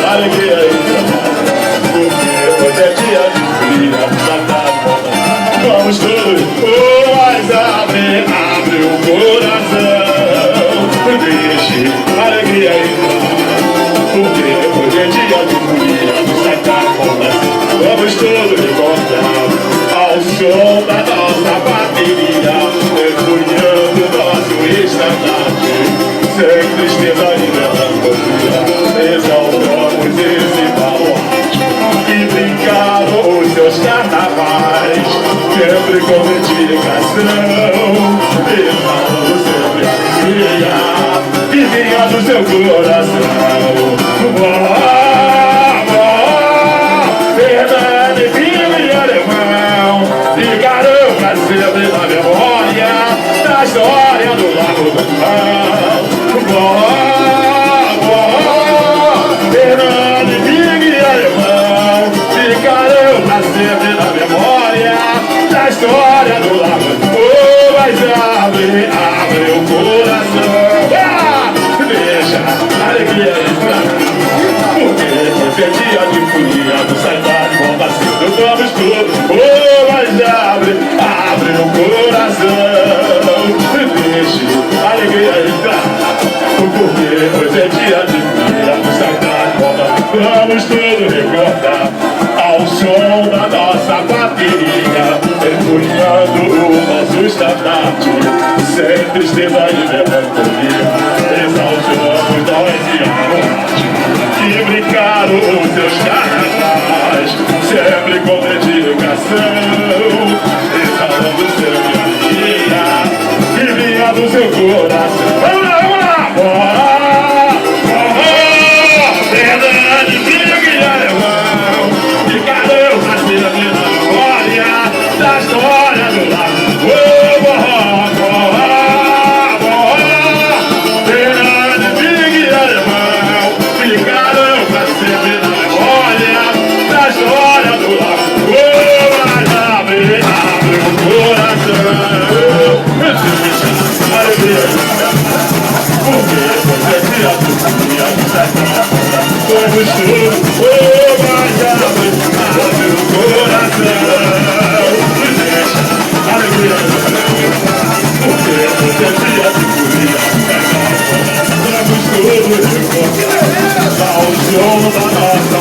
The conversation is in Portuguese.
alegria e trabalho, porque hoje é dia de folia, vamos todos, mas abre o coração, deixe alegria e trabalho, porque hoje é dia de folia, vamos todos recordar ao som da nossa bateria, mergulhando nosso estandarte, sem tristeza e melancolia, exaltamos esse baluarte e brincaram os seus carnavais, sempre com dedicação, exaltamos sempre a alegria que vinha do seu coração. Fernando, filho e alemão, ficaram pra sempre na memória da história do Lago do Pão. Fernando, filho e alemão, ficaram pra sempre na memória da história do Lago do Pão. Mas abre o coração, deixa a alegria entrar, porque hoje é dia de folia, do saudade, bom vacilo, vamos tudo. Mas abre o coração, deixe a alegria entrar, porque hoje é dia de folia, do saudade, bom vacilo, vamos tudo recordar ao som da nossa bateria, mergulhando o nosso estandarte, sem tristeza e melancolia, exaltamos nós e a morte, que brincaram os seus carnavais, sempre com dedicação, exalando sempre a alegria que vinha do seu coração. Vamos lá, bora! Verdade, filho e alemão, ficaram pra sempre na memória da história do lago. Verdade, filho e alemão, ficaram pra sempre na memória da história do lago. Mas abre o coração, alegria, porque você é dia do dia do sertão. Vamos tudo, mas abre o coração, deixa alegria, porque você é dia de folia. Vamos todos recordar ao som da nossa